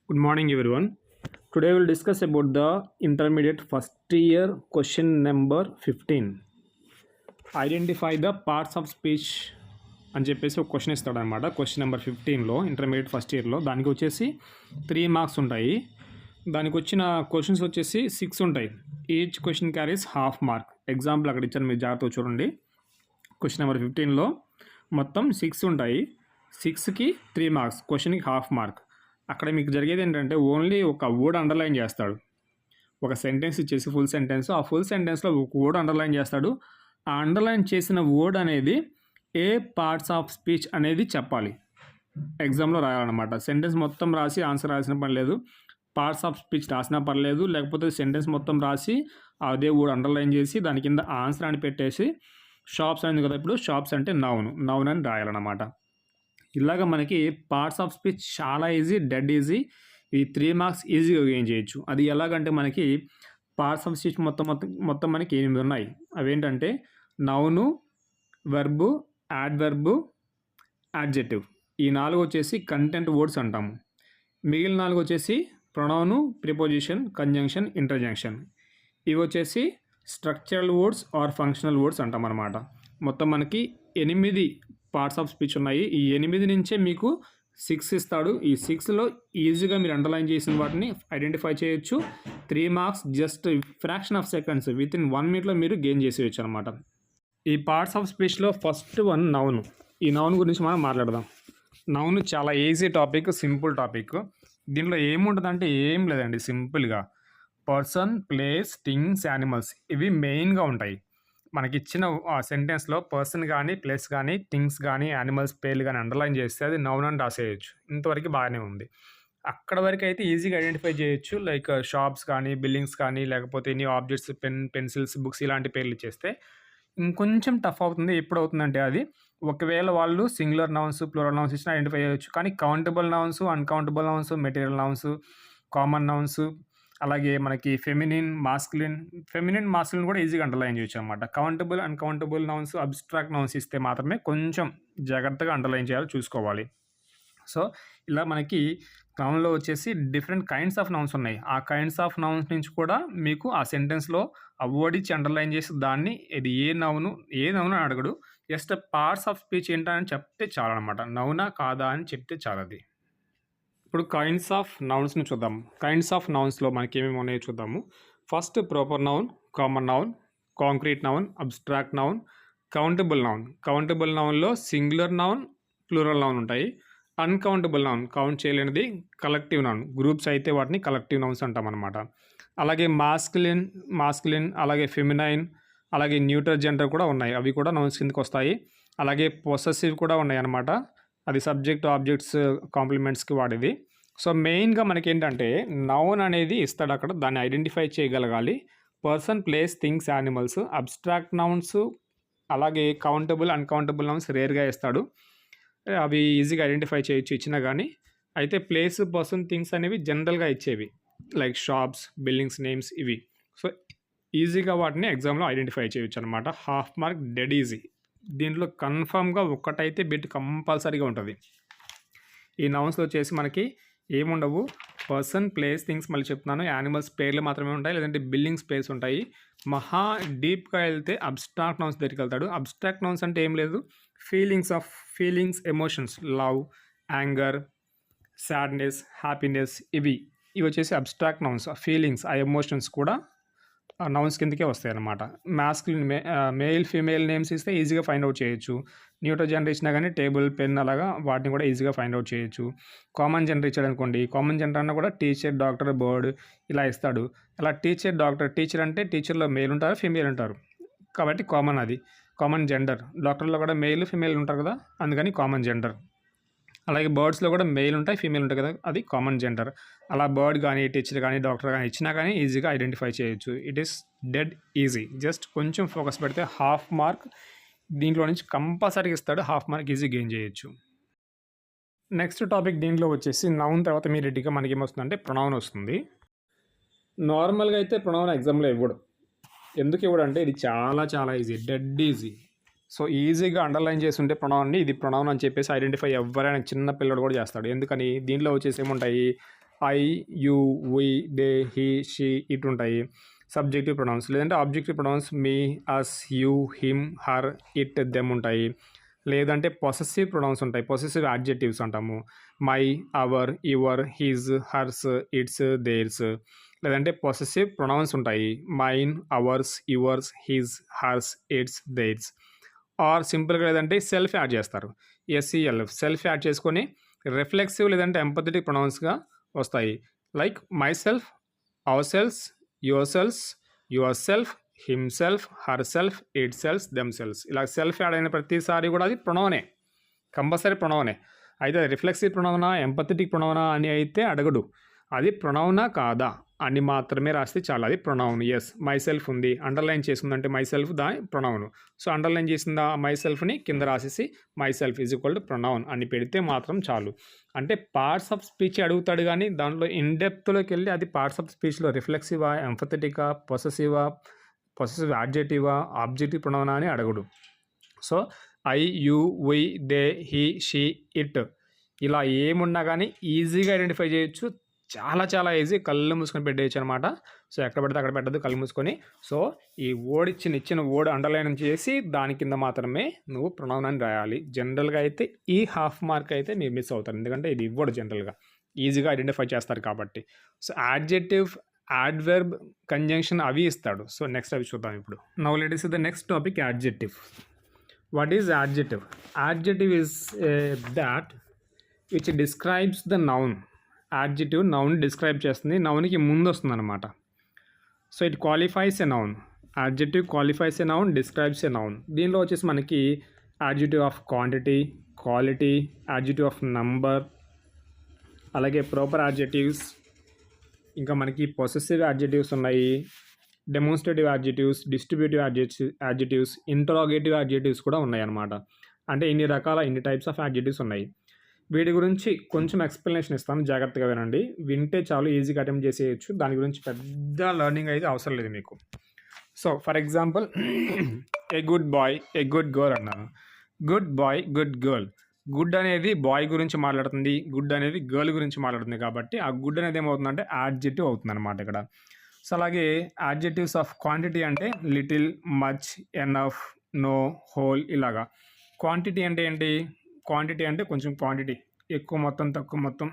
Good morning, everyone. Today we'll discuss about the intermediate first year question number 15. Identify the parts of speech అని చెప్పేసి ఒక question ఇస్తాడనమాట. Question number 15లో intermediate first ఇయర్లో దానికి వచ్చేసి 3 మార్క్స్ ఉంటాయి. దానికి వచ్చిన క్వశ్చన్స్ వచ్చేసి 6 ఉంటాయి. Each question carries half mark. Example అక్కడ ఇచ్చాను, మీరు జాగ్రత్తగా చూడండి. క్వశ్చన్ నెంబర్ 15లో మొత్తం 6 ఉంటాయి. 6కి 3 మార్క్స్, క్వశ్చన్కి హాఫ్ మార్క్. అక్కడ మీకు జరిగేది ఏంటంటే ఓన్లీ ఒక వర్డ్ అండర్లైన్ చేస్తాడు. ఒక సెంటెన్స్ ఇచ్చేసి ఫుల్ సెంటెన్స్, ఆ ఫుల్ సెంటెన్స్లో ఒక వర్డ్ అండర్లైన్ చేస్తాడు. ఆ అండర్లైన్ చేసిన వర్డ్ అనేది ఏ పార్ట్స్ ఆఫ్ స్పీచ్ అనేది చెప్పాలి. ఎగ్జామ్లో రాయాలన్నమాట. సెంటెన్స్ మొత్తం రాసి ఆన్సర్ రాసిన పని లేదు, పార్ట్స్ ఆఫ్ స్పీచ్ రాసినా పర్లేదు, లేకపోతే సెంటెన్స్ మొత్తం రాసి అదే వర్డ్ అండర్లైన్ చేసి దాని కింద ఆన్సర్ అని పెట్టేసి షాప్స్ అనేది కదా, ఇప్పుడు షాప్స్ అంటే నౌన్ అని రాయాలన్నమాట. ఇలాగ మనకి పార్ట్స్ ఆఫ్ స్పీచ్ చాలా ఈజీ, డెడ్ ఈజీ. ఈ 3 మార్క్స్ ఈజీగా గెయిన్ చేయొచ్చు. అది ఎలాగంటే మనకి పార్ట్స్ ఆఫ్ స్పీచ్ మొత్తం మనకి 8 ఉన్నాయి. అవేంటంటే నౌను, వెర్బు, యాడ్వర్బు, యాడ్జెక్టివ్. ఈ 4 వచ్చేసి కంటెంట్ వర్డ్స్ అంటాము. మిగిలిన 4 వచ్చేసి ప్రొనౌను, ప్రిపోజిషన్, కంజంక్షన్, ఇంటర్జంక్షన్. ఇవి వచ్చేసి structural words or functional words అంటాం అన్నమాట. మొత్తం మనకి 8 పార్ట్స్ ఆఫ్ స్పీచ్ ఉన్నాయి. ఈ 8 నుంచే మీకు 6 ఇస్తాడు. ఈ 6లో ఈజీగా మీరు అండర్లైన్ చేసిన వాటిని ఐడెంటిఫై చేయొచ్చు. 3 marks just fraction of seconds, within 1 మినిట్లో మీరు గెయిన్ చేసేయచ్చు అనమాట. ఈ పార్ట్స్ ఆఫ్ స్పీచ్లో ఫస్ట్ వన్ నౌన్. ఈ నౌన్ గురించి మనం మాట్లాడదాం. నౌన్ చాలా ఈజీ టాపిక్, సింపుల్ టాపిక్. దీనిలో ఏముంటుందంటే ఏం లేదండి, సింపుల్గా పర్సన్, ప్లేస్, థింగ్స్, యానిమల్స్ ఇవి మెయిన్గా ఉంటాయి. మనకి ఇచ్చిన సెంటెన్స్లో పర్సన్ కానీ, ప్లేస్ కానీ, థింగ్స్ కానీ, యానిమల్స్ పేర్లు కానీ అండర్లైన్ చేస్తే అది నౌన్ అని రాసేయచ్చు. ఇంతవరకు బాగానే ఉంది. అక్కడ వరకు అయితే ఈజీగా ఐడెంటిఫై చేయొచ్చు. లైక్ షాప్స్ కానీ, బిల్డింగ్స్ కానీ, లేకపోతే ఎనీ ఆబ్జెక్ట్స్, పెన్సిల్స్, బుక్స్ ఇలాంటి పేర్లు ఇచ్చేస్తే ఇంకొంచెం టఫ్ అవుతుంది. ఎప్పుడు అవుతుందంటే అది ఒకవేళ వాళ్ళు సింగులర్ నౌన్స్, ప్లూరల్ నౌన్స్ ఇచ్చిన ఐడెంటిఫై చేయొచ్చు. కానీ countable nouns, uncountable nouns, material nouns, common nouns, అలాగే మనకి ఫెమినిన్, మాస్కులిన్ కూడా ఈజీగా అండర్లైన్ చేయొచ్చు అనమాట. Countable, uncountable nouns, abstract nouns ఇస్తే మాత్రమే కొంచెం జాగ్రత్తగా అండర్లైన్ చేయాలో చూసుకోవాలి. సో ఇలా మనకి నౌన్లో వచ్చేసి డిఫరెంట్ కైండ్స్ ఆఫ్ నౌన్స్ ఉన్నాయి. ఆ కైండ్స్ ఆఫ్ నౌన్స్ నుంచి కూడా మీకు ఆ సెంటెన్స్లో ఆ వర్డ్ ఇచ్చి అండర్లైన్ చేసి దాన్ని ఇది ఏ నౌను అని అడగడు. జస్ట్ పార్ట్స్ ఆఫ్ స్పీచ్ ఏంటని చెప్తే చాలన్నమాట. నౌనా కాదా అని చెప్తే చాలది. ఇప్పుడు కైండ్స్ ఆఫ్ నౌన్స్ని చూద్దాం. కైండ్స్ ఆఫ్ నౌన్స్లో మనకి ఏమేమి ఉన్నాయో చూద్దాము. First proper noun, common noun, concrete noun, abstract noun, countable noun. Countable నౌన్లో సింగులర్ నౌన్, ప్లూరల్ నౌన్ ఉంటాయి. అన్కౌంటబుల్ నౌన్, కౌంట్ చేయలేనిది, కలెక్టివ్ నౌన్. గ్రూప్స్ అయితే వాటిని కలెక్టివ్ నౌన్స్ అంటాం అనమాట. అలాగే మాస్కులిన్, అలాగే ఫెమినైన్, అలాగే న్యూటర్ జెండర్ కూడా ఉన్నాయి. అవి కూడా నౌన్స్ కిందకి వస్తాయి. అలాగే పొసెసివ్ కూడా ఉన్నాయి అన్నమాట. అది సబ్జెక్ట్, ఆబ్జెక్ట్స్, కాంప్లిమెంట్స్కి వాడేది. సో మెయిన్గా మనకి ఏంటంటే నౌన్ అనేది ఇస్తాడు అక్కడ, దాన్ని ఐడెంటిఫై చేయగలగాలి. Person, place, things, animals. Abstract nouns, అలాగే కౌంటబుల్, అన్కౌంటబుల్ నౌన్స్ రేర్గా ఇస్తాడు. అవి ఈజీగా ఐడెంటిఫై చేయొచ్చు ఇచ్చినా కానీ. అయితే ప్లేస్, పర్సన్, థింగ్స్ అనేవి జనరల్గా ఇచ్చేవి, లైక్ షాప్స్, బిల్డింగ్స్ నేమ్స్ ఇవి. సో ఈజీగా వాటిని ఎగ్జామ్లో ఐడెంటిఫై చేయొచ్చు అనమాట. Half mark dead easy. దీంట్లో కన్ఫామ్గా ఒక్కటైతే బిట్ కంపల్సరీగా ఉంటుంది. ఈ నౌన్స్లో వచ్చేసి మనకి ఏముండవు. పర్సన్, ప్లేస్, థింగ్స్ మళ్ళీ చెప్తున్నాను, యానిమల్స్ పేర్లు మాత్రమే ఉంటాయి, లేదంటే బిల్డింగ్స్ పేర్స్ ఉంటాయి. మహా డీప్గా వెళ్తే అబ్స్ట్రాక్ట్ నౌన్స్ దగ్గరికి వెళ్తాడు. అబ్స్ట్రాక్ట్ నౌన్స్ అంటే ఏం లేదు, feelings, emotions, love, anger, sadness, happiness ఇవి వచ్చేసి అబ్స్ట్రాక్ట్ నౌన్స్. ఫీలింగ్స్, ఆ ఎమోషన్స్ కూడా నౌన్స్ కిందకే వస్తాయి అన్నమాట. మాస్కులిన్, మేల్, ఫీమేల్ నేమ్స్ ఇస్తే ఈజీగా ఫైండ్ అవుట్ చేయొచ్చు. న్యూటర్ జెండర్ ఇచ్చినా కానీ టేబుల్, పెన్ అలాగా వాటిని కూడా ఈజీగా ఫైండ్ అవుట్ చేయొచ్చు. కామన్ జెండర్ ఇచ్చాడు అనుకోండి, కామన్ జెండర్ అన్న కూడా టీచర్, డాక్టర్, బర్డ్ ఇలా ఇస్తాడు. అలా టీచర్, డాక్టర్, టీచర్ అంటే టీచర్లో మేల్ ఉంటారు, ఫీమేల్ ఉంటారు కాబట్టి కామన్, అది కామన్ జెండర్. డాక్టర్లో కూడా మేల్, ఫీమేల్ ఉంటారు కదా, అందుకని కామన్ జెండర్. అలాగే బర్డ్స్లో కూడా మెయిల్ ఉంటాయి, ఫీమేల్ ఉంటాయి కదా, అది కామన్ జెండర్. అలా బర్డ్ కానీ, టీచర్ కానీ, డాక్టర్ కానీ ఇచ్చినా కానీ ఈజీగా ఐడెంటిఫై చేయొచ్చు. It is dead easy. Just కొంచెం ఫోకస్ పెడితే హాఫ్ మార్క్ దీంట్లో నుంచి కంపల్సరీగా ఇస్తాడు. హాఫ్ మార్క్ ఈజీ గెయిన్ చేయొచ్చు. నెక్స్ట్ టాపిక్ దీంట్లో వచ్చేసి నౌన్ తర్వాత ఇమీడియట్గా మనకి ఏమొస్తుందంటే ప్రొనౌన్ వస్తుంది. నార్మల్గా అయితే ప్రొనౌన్ ఎగ్జామ్లో ఇవ్వడు. ఎందుకు ఇవ్వడంటే ఇది చాలా చాలా ఈజీ, డెడ్ ఈజీ. సో ఈజీగా అండర్లైన్ చేసి ఉంటే ప్రొనౌన్ని ఇది ప్రొనౌన్ అని చెప్పేసి ఐడెంటిఫై ఎవరైనా చిన్న పిల్లడు కూడా చేస్తాడు. ఎందుకని దీంట్లో వచ్చేసి ఏముంటాయి, I, you, we, they, he, she, it ఉంటాయి సబ్జెక్టివ్ ప్రొనౌన్స్. లేదంటే objective pronouns me, us, you, him, her, it, them ఉంటాయి. లేదంటే పొసెసివ్ ప్రొనౌన్స్ ఉంటాయి, పొసెసివ్ యాడ్జెక్టివ్స్ అంటాము. My, our, your, his, hers, its, theirs. లేదంటే పొసెసివ్ ప్రొనౌన్స్ ఉంటాయి, mine, ours, yours, his, hers, its, theirs. Or సింపుల్గా లేదంటే self add చేస్తారు, S E L, self add చేసుకొని రిఫ్లెక్సివ్ లేదంటే ఎంపథెటిక్ ప్రొనౌన్స్గా వస్తాయి. Like myself, our self, your self, your self, himself, her self, it self, them self. ఇలా self add అయిన ప్రతిసారి కూడా అది ప్రొనౌనే, కంపల్సరీ ప్రొనౌనే. అయితే రిఫ్లెక్సివ్ ప్రొనౌనా, ఎంపథెటిక్ ప్రొనౌనా అని అయితే అడగడు. అది ప్రొనౌనా కాదా అని మాత్రమే రాస్తే చాలు, అది ప్రొనౌన్. ఎస్, మై సెల్ఫ్ ఉంది, అండర్లైన్ చేసిందంటే myself the pronoun. So underline చేసిందా మై సెల్ఫ్ని కింద రాసేసి myself is equal to pronoun అని పెడితే మాత్రం చాలు. అంటే పార్ట్స్ ఆఫ్ స్పీచ్ అడుగుతాడు, కానీ దాంట్లో ఇన్డెప్త్లోకి వెళ్ళి అది పార్ట్స్ ఆఫ్ స్పీచ్లో రిఫ్లెక్సివా, ఎంఫథెటికా, పొసెసివ్ యాడ్జెక్టివా, ఆబ్జెక్టివ్ ప్రొనౌనా అని అడగడు. So I, you, we, they, he, she, it ఇలా ఏమున్నా కానీ ఈజీగా ఐడెంటిఫై చేయొచ్చు. చాలా చాలా ఈజీ, కళ్ళు మూసుకొని పెట్టేయచ్చు అనమాట. సో ఎక్కడ పడితే అక్కడ పెట్టద్దు, కళ్ళు మూసుకొని. సో ఈ వర్డ్ ఇచ్చిన వర్డ్ అండర్లైన్ చేసి దాని కింద మాత్రమే నువ్వు ప్రొనౌన్ అని రాయాలి. జనరల్గా అయితే ఈ హాఫ్ మార్క్ అయితే మీరు మిస్ అవుతారు, ఎందుకంటే ఇది ఇవ్వడు జనరల్గా, ఈజీగా ఐడెంటిఫై చేస్తారు కాబట్టి. సో యాడ్జెక్టివ్, యాడ్వర్బ్, కంజంక్షన్ అవి ఇస్తాడు. సో నెక్స్ట్ అవి చూద్దాం ఇప్పుడు. Now let us see the next topic, adjective. What is adjective? Adjective is that which describes the noun. Adjective noun describe చేస్తుంది, నౌన్కి ముందు వస్తుంది అనమాట. So it qualifies a noun. Adjective qualifies a noun, describes a noun. దీనిలో వచ్చేసి మనకి adjective of quantity, quality, adjective of number, అలాగే proper adjectives, ఇంకా మనకి పొసెసివ్ యాడ్జెక్టివ్స్ ఉన్నాయి, demonstrative adjectives, distributive adjectives, interrogative adjectives కూడా ఉన్నాయి అన్నమాట. అంటే ఇన్ని టైప్స్ ఆఫ్ యాడ్జెక్టివ్స్ ఉన్నాయి. వీటి గురించి కొంచెం ఎక్స్ప్లెనేషన్ ఇస్తాను, జాగ్రత్తగా వినండి. వింటే చాలు, ఈజీగా అటెంప్ట్ చేసేయచ్చు, దాని గురించి పెద్ద లెర్నింగ్ అయితే అవసరం లేదు మీకు. So for example, a good boy, a good girl అన్నాను. Good boy, good girl. Good అనేది బాయ్ గురించి మాట్లాడుతుంది, గుడ్ అనేది గర్ల్ గురించి మాట్లాడుతుంది, కాబట్టి ఆ గుడ్ అనేది ఏమవుతుందంటే యాడ్జెక్టివ్ అవుతుంది అనమాట ఇక్కడ. సో అలాగే యాడ్జెక్టివ్స్ ఆఫ్ క్వాంటిటీ అంటే little, much, enough, no, whole ఇలాగా. క్వాంటిటీ అంటే ఏంటి? క్వాంటిటీ అంటే కొంచెం క్వాంటిటీ, ఎక్కువ మొత్తం, తక్కువ మొత్తం,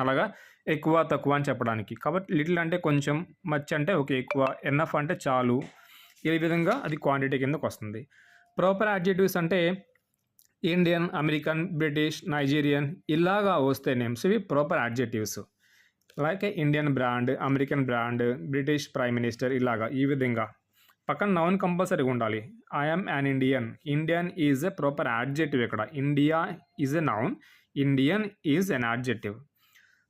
అలాగా ఎక్కువ తక్కువ అని చెప్పడానికి. కాబట్టి లిటిల్ అంటే కొంచెం, మచ్ అంటే ఓకే ఎక్కువ, ఎనఫ్ అంటే చాలు, ఈ విధంగా అది క్వాంటిటీ కిందకు వస్తుంది. ప్రాపర్ యాడ్జెక్టివ్స్ అంటే ఇండియన్, అమెరికన్, బ్రిటిష్, నైజీరియన్ ఇలాగా వస్తే నేమ్స్, ఇవి proper adjectives. Like Indian brand, American brand, British prime minister ఇలాగా ఈ విధంగా. పక్కన నౌన్ కంపల్సరీగా ఉండాలి. I'm an Indian, Indian is a proper adjective. ఇక్కడ India is a noun, Indian is an adjective.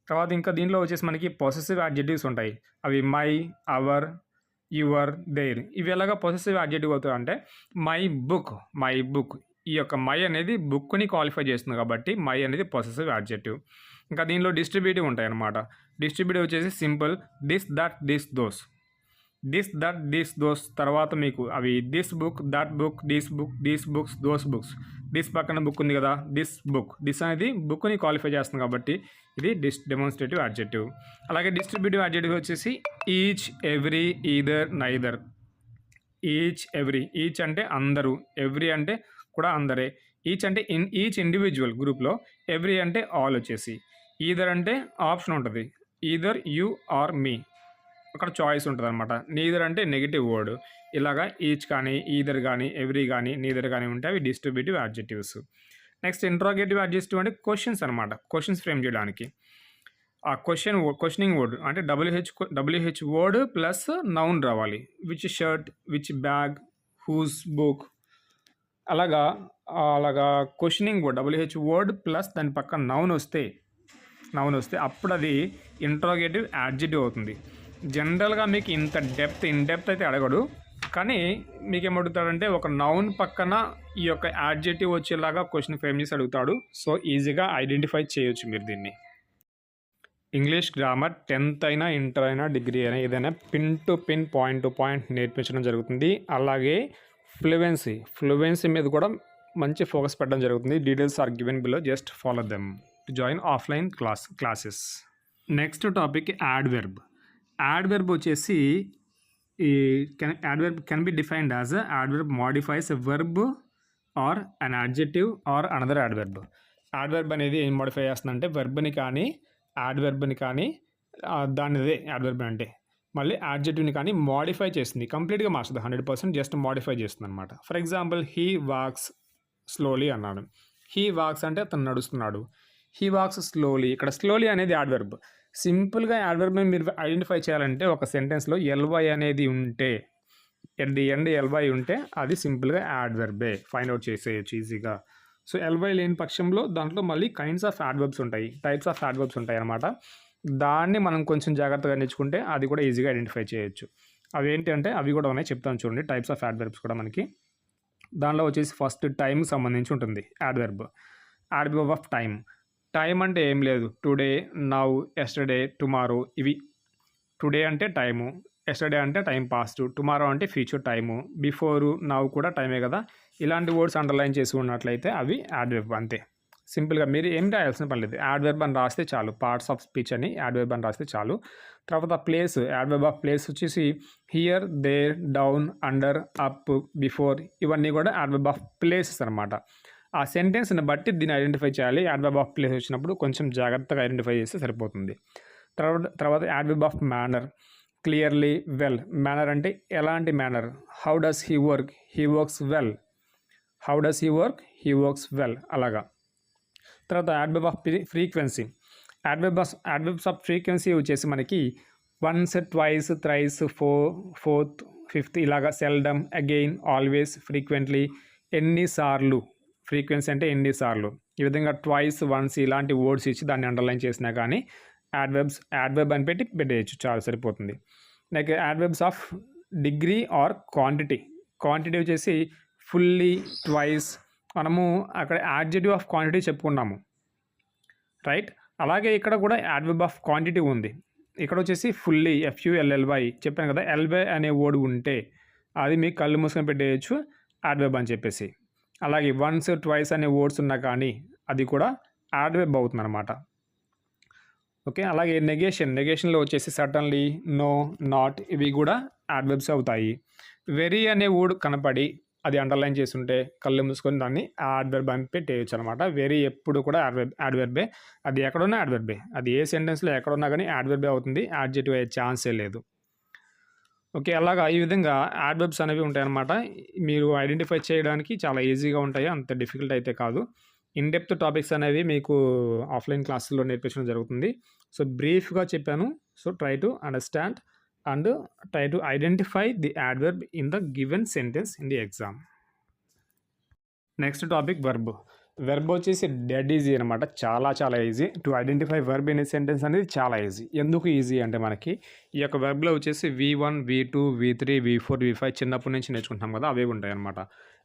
తర్వాత ఇంకా దీంట్లో వచ్చేసి మనకి పొసెసివ్ యాడ్జెక్టివ్స్ ఉంటాయి, అవి మై, అవర్, యువర్, దేర్. ఇవి ఎలాగా పొసెసివ్ యాడ్జెక్టివ్ అవుతాయి అంటే మై బుక్, మై బుక్. ఈ యొక్క మై అనేది బుక్ని క్వాలిఫై చేస్తుంది కాబట్టి మై అనేది పొసెసివ్ యాడ్జెక్టివ్. ఇంకా దీనిలో డిస్ట్రిబ్యూటివ్ ఉంటాయి అన్నమాట. డిస్ట్రిబ్యూటివ్ వచ్చేసి simple, this, that, this, those. This, that, this, those తర్వాత మీకు అవి this book, that book, this book, these books, those books. This పక్కన బుక్ ఉంది కదా, దిస్ బుక్. దిస్ అనేది బుక్ని క్వాలిఫై చేస్తుంది కాబట్టి ఇది డెమోన్స్ట్రేటివ్ యాడ్జెక్టివ్. అలాగే డిస్ట్రిబ్యూటివ్ యాడ్జెక్టివ్ వచ్చేసి each, every, either, neither. Each, every. Each అంటే అందరూ, ఎవ్రీ అంటే కూడా అందరే. ఈచ్ అంటే ఈచ్ ఇండివిజువల్ గ్రూప్లో, ఎవ్రీ అంటే ఆల్ వచ్చేసి. ఈదర్ అంటే ఆప్షన్ ఉంటుంది, ఈదర్ యూ ఆర్ మీ, అక్కడ చాయిస్ ఉంటుంది అనమాట. నీదర్ అంటే నెగిటివ్ వర్డ్. ఇలాగా ఈచ్ కానీ, ఈదర్ కానీ, ఎవ్రీ కానీ, నీదర్ కానీ ఉంటే అవి distributive adjectives. Next interrogative adjective అంటే క్వశ్చన్స్ అనమాట, క్వశ్చన్స్ ఫ్రేమ్ చేయడానికి. ఆ క్వశ్చనింగ్ వర్డ్ అంటే డబ్ల్యూహెచ్ వర్డ్ ప్లస్ నౌన్ రావాలి. Which shirt, which bag, whose book, అలాగా questioning word WH word plus దాని పక్కన నౌన్ వస్తే అప్పుడు అది ఇంట్రాగేటివ్ యాడ్జెక్టివ్ అవుతుంది. జనరల్గా మీకు ఇన్ డెప్త్ అయితే అడగడు, కానీ మీకు ఏమడుగుతాడంటే ఒక నౌన్ పక్కన ఈ యొక్క యాడ్జెక్టివ్ వచ్చేలాగా క్వశ్చన్ ఫ్రేమ్ చేసి అడుగుతాడు. సో ఈజీగా ఐడెంటిఫై చేయొచ్చు మీరు దీన్ని. ఇంగ్లీష్ గ్రామర్ 10th అయినా, ఇంటర్ అయినా, డిగ్రీ అయినా ఏదైనా pin to pin, point to point నేర్పించడం జరుగుతుంది. అలాగే ఫ్లూయెన్సీ మీద కూడా మంచి ఫోకస్ పెట్టడం జరుగుతుంది. Details are given below, just follow them to join offline classes. Next topic adverb. Adverb వచ్చేసి ఈ adverb can be defined as adverb modifies a verb or an adjective or another adverb. Adverb అనేది ఏం modify చేస్తుందంటే వర్బ్ని కానీ యాడ్వర్బ్ని కానీ దానిదే adverb అంటే మళ్ళీ యాడ్జెక్టివ్ని కానీ మోడిఫై చేస్తుంది, కంప్లీట్గా మార్చుతుంది, 100% జస్ట్ మోడిఫై చేస్తుంది అనమాట. For example he walks slowly అన్నాడు. హీ వాక్స్ అంటే అతను నడుస్తున్నాడు. హీ వాక్స్ స్లోలీ, ఇక్కడ స్లోలీ అనేది యాడ్వర్బ్. సింపుల్గా యాడ్వర్బ్ని మీరు ఐడెంటిఫై చేయాలంటే ఒక సెంటెన్స్లో ఎల్వై అనేది ఉంటే, ఎట్ ది ఎండ్ ఎల్వై ఉంటే అది సింపుల్గా యాడ్వర్బే, ఫైండ్ అవుట్ చేసేయచ్చు ఈజీగా. సో ఎల్వై లేని పక్షంలో దాంట్లో మళ్ళీ కైండ్స్ ఆఫ్ యాడ్వర్బ్స్ ఉంటాయి, టైప్స్ ఆఫ్ యాడ్వర్బ్స్ ఉంటాయి అన్నమాట. దాన్ని మనం కొంచెం జాగ్రత్తగా నేర్చుకుంటే అది కూడా ఈజీగా ఐడెంటిఫై చేయొచ్చు. అవి ఏంటి అంటే అవి కూడా ఉన్నాయి, చెప్తాను చూడండి. టైప్స్ ఆఫ్ యాడ్వర్బ్స్ కూడా మనకి దానిలో వచ్చేసి ఫస్ట్ టైంకి సంబంధించి ఉంటుంది adverb. Adverb of time. Time అంటే ఏం లేదు, టుడే, నౌ, ఎస్టర్డే, టుమారో. ఇవి టుడే అంటే టైము, ఎస్టర్డే అంటే టైం పాస్ట్, టుమారో అంటే ఫ్యూచర్ టైము, బిఫోరు, నౌ కూడా టైమే కదా. ఇలాంటి వర్డ్స్ అండర్లైన్ చేసి ఉన్నట్లయితే అవి యాడ్వర్బ్ అంతే. సింపుల్గా మీరు ఏం రాయాల్సిన పని లేదు, యాడ్వర్బ్ అని రాస్తే చాలు. పార్ట్స్ ఆఫ్ స్పీచ్ అని యాడ్వర్బ్ అని రాస్తే చాలు. తర్వాత ప్లేస్, యాడ్వర్బ్ ఆఫ్ ప్లేస్ వచ్చేసి here, there, down, under, up, before, ఇవన్నీ కూడా యాడ్వర్బ్ ఆఫ్ ప్లేసెస్ అనమాట. ఆ సెంటెన్స్ని బట్టి దీన్ని ఐడెంటిఫై చేయాలి. యాడ్వర్బ్ ఆఫ్ ప్లేస్ వచ్చినప్పుడు కొంచెం జాగ్రత్తగా ఐడెంటిఫై చేస్తే సరిపోతుంది. తర్వాత adverb of manner. Clearly, well. Manner అంటే ఎలాంటి manner. How does he work, he works well. How does he work, he works well, అలాగా. తర్వాత adverb off frequency. Adverbs off frequency వచ్చేసి మనకి once, twice, thrice, fourth, fifth, ఇలాగా. Seldom, again, always, frequently, ఎన్నిసార్లు. Frequency అంటే ఎన్నిసార్లు. ఈ విధంగా ట్వైస్, వన్స్ ఇలాంటి వర్డ్స్ ఇచ్చి దాన్ని అండర్లైన్ చేసినా కానీ యాడ్వర్బ్ అని పెట్టేయచ్చు, చాలా సరిపోతుంది. Next adverbs of degree or quantity. Quantity వచ్చేసి ఫుల్లీ, ట్వైస్. మనము అక్కడ యాడ్జెక్టివ్ ఆఫ్ క్వాంటిటీ చెప్పుకున్నాము, రైట్. అలాగే ఇక్కడ కూడా యాడ్వర్బ్ ఆఫ్ క్వాంటిటీ ఉంది. ఇక్కడ వచ్చేసి ఫుల్లీ, FULLY చెప్పాను కదా. ఎల్వై అనే వర్డ్ ఉంటే అది మీకు కళ్ళు మూసుకొని పెట్టేయచ్చు యాడ్వర్బ్ అని చెప్పేసి. అలాగే వన్స్, ట్వైస్ అనే వర్డ్స్ ఉన్నా కానీ అది కూడా యాడ్వర్బ్ అవుతుంది అనమాట. ఓకే. అలాగే నెగేషన్లో వచ్చేసి సర్టన్లీ, నో, నాట్, ఇవి కూడా యాడ్వర్బ్స్ అవుతాయి. వెరీ అనే వర్డ్ కనపడి అది అండర్లైన్ చేస్తుంటే కళ్ళు మూసుకొని దాన్ని యాడ్వర్బ్ అని పెట్టేయచ్చు అనమాట. వెరీ ఎప్పుడు కూడా యాడ్వర్బే, అది ఎక్కడున్నా యాడ్వర్బే, అది ఏ సెంటెన్స్లో ఎక్కడున్నా కానీ యాడ్వర్బే అవుతుంది, యాడ్జెక్టివ్ అయ్యే ఛాన్సే లేదు. ఓకే. అలాగా ఈ విధంగా యాడ్వర్బ్స్ అనేవి ఉంటాయన్నమాట. మీరు ఐడెంటిఫై చేయడానికి చాలా ఈజీగా ఉంటాయి, అంత డిఫికల్ట్ అయితే కాదు. ఇన్ డెప్త్ టాపిక్స్ అనేవి మీకు ఆఫ్లైన్ క్లాసుల్లో నేర్పించడం జరుగుతుంది. సో బ్రీఫ్గా చెప్పాను. So try to understand and try to identify the adverb in the given sentence in the exam. Next topic verb. Verb వచ్చేసి డెడ్ ఈజీ అనమాట, చాలా easy to identify verb in a sentence అనేది చాలా easy. ఎందుకు easy అంటే మనకి ఈ యొక్క వెర్బ్లో వచ్చేసి V1, V2, V3, V4, V5 చిన్నప్పటి నుంచి నేర్చుకుంటాం కదా, అవే ఉంటాయి అనమాట.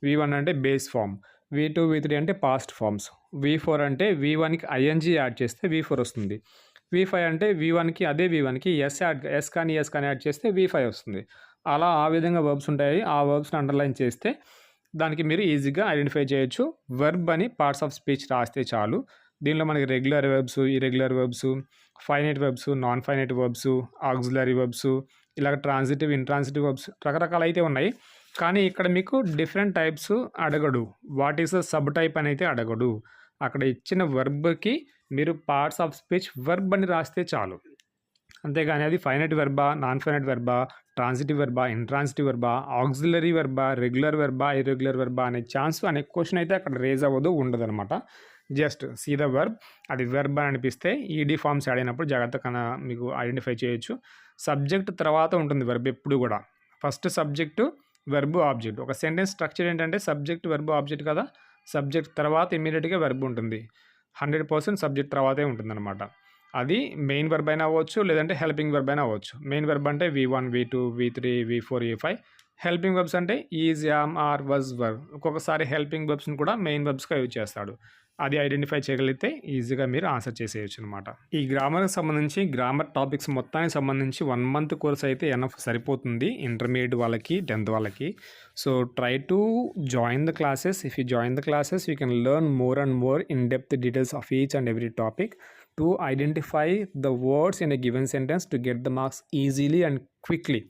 V1 అంటే బేస్ ఫామ్, V2, V3 అంటే పాస్ట్ ఫామ్స్, V4 అంటే V1కి ING యాడ్ చేస్తే V4 వస్తుంది, V5 అంటే V1కి అదే V1కి ఎస్ కానీ యాడ్ చేస్తే V5 వస్తుంది. అలా ఆ విధంగా వర్బ్స్ ఉంటాయి. ఆ వర్బ్స్ని అండర్లైన్ చేస్తే దానికి మీరు ఈజీగా ఐడెంటిఫై చేయొచ్చు. వర్బ్ అని పార్ట్స్ ఆఫ్ స్పీచ్ రాస్తే చాలు. దీనిలో మనకి regular verbs, irregular verbs, finite verbs, non finite verbs, auxiliary verbs, ఇలాగ ట్రాన్సిటివ్, ఇంట్రాన్సిటివ్ వెర్బ్స్ రకరకాలు అయితే ఉన్నాయి. కానీ ఇక్కడ మీకు డిఫరెంట్ టైప్స్ అడగడు. What is the subtype అని అయితే అడగడు. అక్కడ ఇచ్చిన వర్బ్కి మీరు పార్ట్స్ ఆఫ్ స్పీచ్ వర్బ్ అని రాస్తే చాలు. అంతేగాని అది ఫైనైట్ వెర్బా, నాన్ ఫైనైట్ వెర్బా, ట్రాన్సిటివ్ వెర్బా, ఇంట్రాన్సిటివ్ వెర్బా, ఆక్సిలరీ వెర్బా, రెగ్యులర్ వెర్బా, ఇర్రెగ్యులర్ వెర్బా అనే క్వశ్చన్ అయితే అక్కడ రేజ్ అవ్వదు, ఉండదన్నమాట. జస్ట్ సీ ద వెర్బ్, అది వెర్బ్ అని అనిపిస్తే ఈడీ ఫామ్స్ యాడ్ అయినప్పుడు జాగ్రత్తగా మీకు ఐడెంటిఫై చేయొచ్చు. సబ్జెక్ట్ తర్వాత ఉంటుంది వెర్బ్ ఎప్పుడు కూడా. First subject, verb, object. ఒక సెంటెన్స్ స్ట్రక్చర్ ఏంటంటే సబ్జెక్ట్, వెర్బ్, ఆబ్జెక్ట్ కదా. సబ్జెక్ట్ తర్వాత ఇమీడియట్గా వెర్బ్ ఉంటుంది, 100% సబ్జెక్ట్ తర్వాతే ఉంటుందన్నమాట. అది మెయిన్ వెర్బ్ అయినా అవ్వచ్చు, లేదంటే హెల్పింగ్ వెర్బ్ అయినా అవ్వచ్చు. మెయిన్ వెర్బ్ అంటే V1, V2, V3, V4, V5. Helping verbs అంటే ఈజ్, యామ్, ఆర్, వజ్, వర్. ఒక్కొక్కసారి హెల్పింగ్ వెర్బ్స్ని కూడా మెయిన్ వెర్బ్స్గా యూజ్ చేస్తాడు. అది ఐడెంటిఫై చేయగలిగితే ఈజీగా మీరు ఆన్సర్ చేసేయచ్చు అనమాట. ఈ గ్రామర్కి సంబంధించి గ్రామర్ టాపిక్స్ మొత్తానికి సంబంధించి 1 month కోర్స్ అయితే ఎనఫ్ సరిపోతుంది ఇంటర్మీడియట్ వాళ్ళకి, 10th వాళ్ళకి. So try to join the classes. If you join the classes you can learn more and more in depth details of each and every topic to identify the words in a given sentence to get the marks easily and quickly.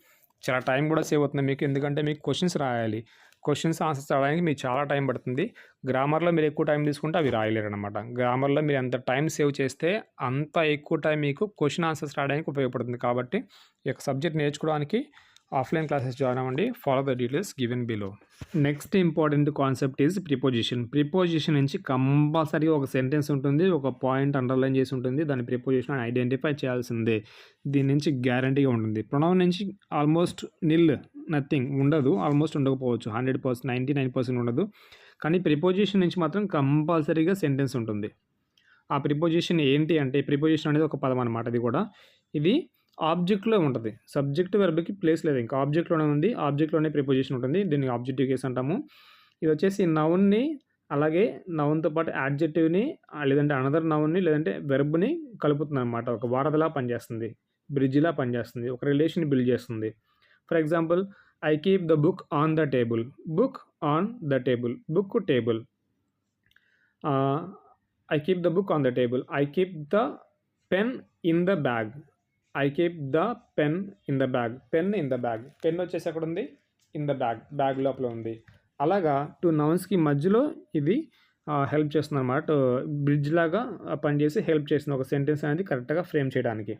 చాలా time కూడా save అవుతుంది మీకు, ఎందుకంటే మీకు questions రాయాలి. Questions answers రాయడానికి మీకు చాలా టైం పడుతుంది. గ్రామర్లో మీరు ఎక్కువ టైం తీసుకుంటే అవి రాయలేరు అనమాట. గ్రామర్లో మీరు ఎంత టైం సేవ్ చేస్తే అంత ఎక్కువ టైం మీకు క్వశ్చన్ ఆన్సర్స్ రాయడానికి ఉపయోగపడుతుంది. కాబట్టి ఈ యొక్క సబ్జెక్ట్ నేర్చుకోవడానికి ఆఫ్లైన్ క్లాసెస్ జాయిన్ అవ్వండి. Follow the details given below. Next important concept is preposition. Preposition నుంచి కంపల్సరీగా ఒక సెంటెన్స్ ఉంటుంది, ఒక పాయింట్ అండర్లైన్ చేసి ఉంటుంది, దాని ప్రిపోజిషన్ ఐడెంటిఫై చేయాల్సిందే. దీని నుంచి గ్యారంటీగా ఉంటుంది. ప్రొనౌన్ నుంచి ఆల్మోస్ట్ నిల్, నథింగ్ ఉండదు, ఆల్మోస్ట్ ఉండకపోవచ్చు, 100%, 99% ఉండదు. కానీ ప్రిపోజిషన్ నుంచి మాత్రం కంపల్సరీగా సెంటెన్స్ ఉంటుంది. ఆ ప్రిపోజిషన్ ఏంటి అంటే, ప్రిపోజిషన్ అనేది ఒక పదం అనమాట. ఇది ఆబ్జెక్ట్లో ఉంటుంది. సబ్జెక్ట్ వెర్బ్కి ప్లేస్ లేదు, ఇంకా ఆబ్జెక్ట్లోనే ఉంది. ఆబ్జెక్ట్లోనే ప్రిపోజిషన్ ఉంటుంది. దీన్ని ఆబ్జెక్టివ్ కేస్ అంటాము. ఇది వచ్చేసి నౌన్ని అలాగే నౌన్తో పాటు యాడ్జెక్టివ్ని లేదంటే అనదర్ నౌన్ని లేదంటే వెర్బ్ని కలుపుతుంది అనమాట. ఒక వారధిలా పనిచేస్తుంది, బ్రిడ్జ్లా పనిచేస్తుంది, ఒక రిలేషన్ బిల్డ్ చేస్తుంది. For example, I keep the book on the table. Book on the table, book table. I keep the book on the table. I keep the pen in the bag. I keep the pen in the bag. Pen in the bag. Pen వచ్చేసి ఎక్కడ ఉంది? In the bag, bag లోపల ఉంది. అలాగా 2 నౌన్స్కి మధ్యలో ఇది help చేస్తుంది అనమాట. బ్రిడ్జ్ లాగా పనిచేసి హెల్ప్ చేస్తుంది ఒక సెంటెన్స్ అనేది కరెక్ట్గా ఫ్రేమ్ చేయడానికి.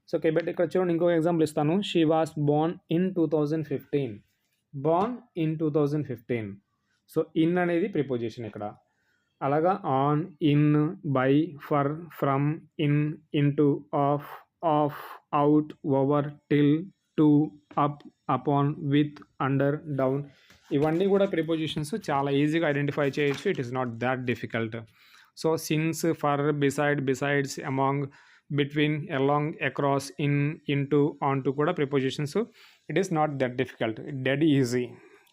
సో కాబట్టి ఇక్కడ చూడండి, ఇంకొక ఎగ్జాంపుల్ ఇస్తాను. She was born in 2015. Born in 2015. So in అనేది ప్రిపోజిషన్ ఇక్కడ. అలాగా on, in, by, for, from, in, into, of, out, over, till, to, up, upon, with, under, down, ఇవన్నీ కూడా ప్రిపోజిషన్స్ చాలా ఈజీగా ఐడెంటిఫై చేయొచ్చు. It is not that difficult. So since, for, beside, besides, among, between, along, across, in, into, on to కూడా prepositions. It is not that difficult, dead easy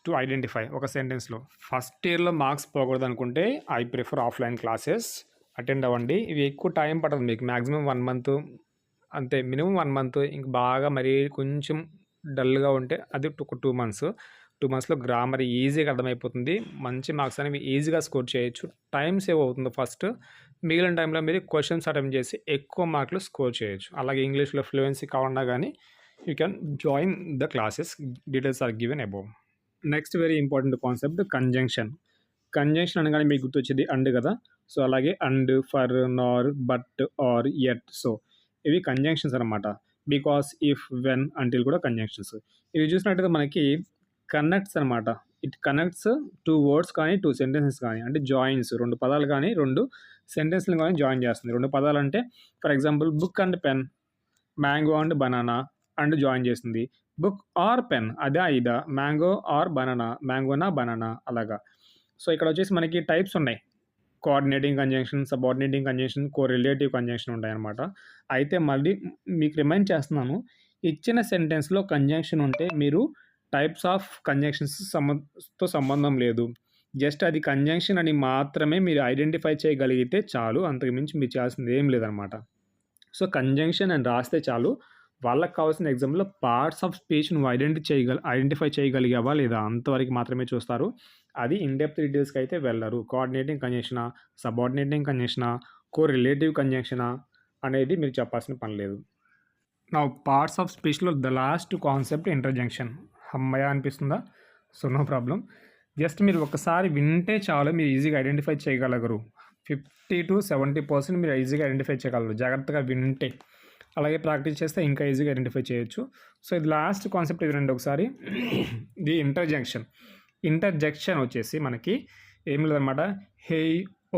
to identify ఒక సెంటెన్స్లో. First ఇయర్లో marks పోకూడదు అనుకుంటే I prefer offline classes attend అవ్వండి. ఇవి ఎక్కువ time పడుతుంది మీకు, మ్యాక్సిమం 1 month అంతే, మినిమం 1 month. ఇంక బాగా మరీ కొంచెం డల్గా ఉంటే అది ఒక 2 months. 2 monthsలో గ్రామర్ ఈజీగా అర్థమైపోతుంది. మంచి మార్క్స్ అనేవి ఈజీగా స్కోర్ చేయొచ్చు. టైం సేవ్ అవుతుంది ఫస్ట్. మిగిలిన టైంలో మీరు క్వశ్చన్స్ అటెంప్ట్ చేసి ఎక్కువ మార్కులు స్కోర్ చేయొచ్చు. అలాగే ఇంగ్లీష్లో ఫ్లూయెన్సీ కావాలన్నా కానీ you can join the classes. Details are given above. Next very important concept conjunction. Conjunction అనగానే మీకు గుర్తొచ్చేది అండ్ కదా. సో అలాగే and, for, nor, but, or, yet. So ఇవి కంజంక్షన్స్ అనమాట. బికాస్, ఇఫ్, వెన్, అంటిల్ కూడా కంజంక్షన్స్. ఇవి చూసినట్టయితే మనకి కనెక్ట్స్ అనమాట. ఇట్ కనెక్ట్స్ 2 words కానీ 2 sentences కానీ, అంటే జాయిన్స్, 2 పదాలు కానీ 2 sentences కానీ జాయిన్ చేస్తుంది. 2 పదాలు అంటే for example book and pen, mango and banana and join చేస్తుంది. బుక్ ఆర్ పెన్, అదా ఇదా, మ్యాంగో ఆర్ బనానా, మ్యాంగోనా బనానా, అలాగా. సో ఇక్కడ వచ్చేసి మనకి టైప్స్ ఉన్నాయి. Coordinating conjunction, subordinating conjunction, correlative conjunction ఉంటాయన్నమాట. అయితే మళ్ళీ మీకు రిమైండ్ చేస్తున్నాను, ఇచ్చిన సెంటెన్స్లో కంజంక్షన్ ఉంటే మీరు టైప్స్ ఆఫ్ కంజంక్షన్స్తో సంబంధం లేదు. జస్ట్ అది కంజంక్షన్ అని మాత్రమే మీరు ఐడెంటిఫై చేయగలిగితే చాలు. అంతకుమించి మీరు చేయాల్సింది ఏం లేదనమాట. సో కంజంక్షన్ అని రాస్తే చాలు. వాళ్ళకి కావాల్సిన ఎగ్జాంపుల్లో పార్ట్స్ ఆఫ్ స్పీచ్ నువ్వు ఐడెంటిఫై చేయగలిగావా లేదా అంతవరకు మాత్రమే చూస్తారు. అది ఇన్డెప్త్ డీటెయిల్స్కి అయితే వెళ్ళరు. కోఆర్డినేటింగ్ కంజంక్షనా, సబార్డినేటింగ్ కంజంక్షనా, కోరిలేటివ్ కంజంక్షనా అనేది మీరు చెప్పాల్సిన పని లేదు. నా పార్ట్స్ ఆఫ్ స్పీచ్లో ద లాస్ట్ కాన్సెప్ట్ ఇంటర్జంక్షన్. అమ్మయ్య అనిపిస్తుందా? So no problem. జస్ట్ మీరు ఒకసారి వింటే చాలు, మీరు ఈజీగా ఐడెంటిఫై చేయగలగరు. 50 to 70% మీరు ఈజీగా ఐడెంటిఫై చేయగలరు జాగ్రత్తగా వింటే. అలాగే ప్రాక్టీస్ చేస్తే ఇంకా ఈజీగా ఐడెంటిఫై చేయొచ్చు. సో ఇది లాస్ట్ కాన్సెప్ట్ వినండి ఒకసారి. ది ఇంటర్జంక్షన్. ఇంటర్జెక్షన్ వచ్చేసి మనకి ఏం లేదన్నమాట. హే,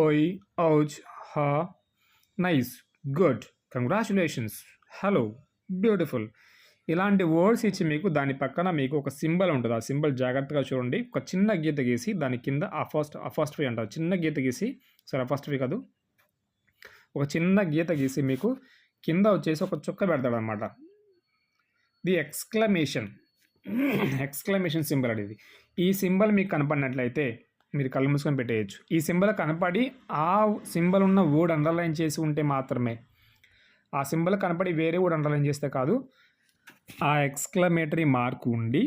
ఓయ్, ఔచ్, హా, nice, good, congratulations, hello, beautiful, ఇలాంటి వర్డ్స్ ఇచ్చి మీకు దాని పక్కన మీకు ఒక సింబల్ ఉంటుంది. ఆ సింబల్ జాగ్రత్తగా చూడండి. ఒక చిన్న గీత గీసి దాని కింద అఫాస్ట్రఫీ అంటారు. చిన్న గీత గీసి, సరే అఫాస్ట్రఫీ కాదు, ఒక చిన్న గీత గీసి మీకు కింద వచ్చేసి ఒక చుక్క పెడతాడు అనమాట. ది ఎక్స్క్లమేషన్ సింబల్ అనేది. ఈ సింబల్ మీకు కనపడినట్లయితే మీరు కళ్ళు మూసుకొని పెట్టేయచ్చు. ఈ సింబల్ కనపడి ఆ సింబల్ ఉన్న వర్డ్ అండర్లైన్ చేసి ఉంటే మాత్రమే, ఆ సింబల్ కనపడి వేరే వర్డ్ అండర్లైన్ చేస్తే కాదు, ఆ ఎక్స్క్లమేటరీ మార్క్ ఉండి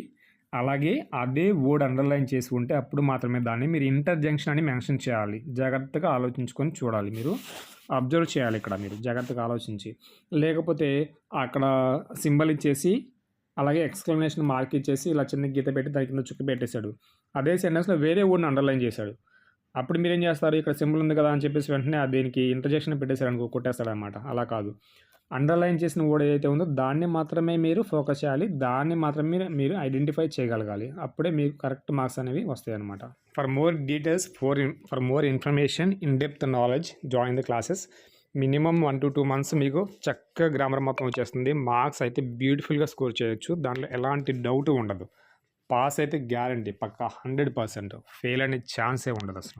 అలాగే అదే వర్డ్ అండర్లైన్ చేసి ఉంటే అప్పుడు మాత్రమే దాన్ని మీరు ఇంటర్జంక్షన్ అని మెన్షన్ చేయాలి. జాగ్రత్తగా ఆలోచించుకొని చూడాలి, మీరు అబ్జర్వ్ చేయాలి ఇక్కడ, మీరు జాగ్రత్తగా ఆలోచించి. లేకపోతే అక్కడ సింబల్ ఇచ్చేసి అలాగే ఎక్స్క్లమేషన్ మార్క్ ఇచ్చేసి ఇలా చిన్న గీత పెట్టి దాని కింద చుక్క పెట్టేశాడు, అదే సెంటెన్స్లో వేరే వర్డ్ని అండర్లైన్ చేశాడు. అప్పుడు మీరేం చేస్తారు, ఇక్కడ సింబల్ ఉంది కదా అని చెప్పేసి వెంటనే దీనికి ఇంటర్జెక్షన్ పెట్టేశాడు అనుకో, కొట్టేస్తాడు అనమాట. అలా కాదు, అండర్లైన్ చేసిన వర్డ్ ఏదైతే ఉందో దాన్ని మాత్రమే మీరు ఫోకస్ చేయాలి, దాన్ని మాత్రమే మీరు ఐడెంటిఫై చేయగలగాలి. అప్పుడే మీకు కరెక్ట్ మార్క్స్ అనేవి వస్తాయి అనమాట. For more details, for more information, in depth knowledge, join the classes. Minimum 1 to 2 months మీకు చక్కగా గ్రామర్ మొత్తం వచ్చేస్తుంది. మార్క్స్ అయితే బ్యూటిఫుల్గా స్కోర్ చేయొచ్చు, దాంట్లో ఎలాంటి డౌట్ ఉండదు. పాస్ అయితే గ్యారంటీ, పక్కా 100%. ఫెయిల్ అనే ఛాన్సే ఉండదు అసలు.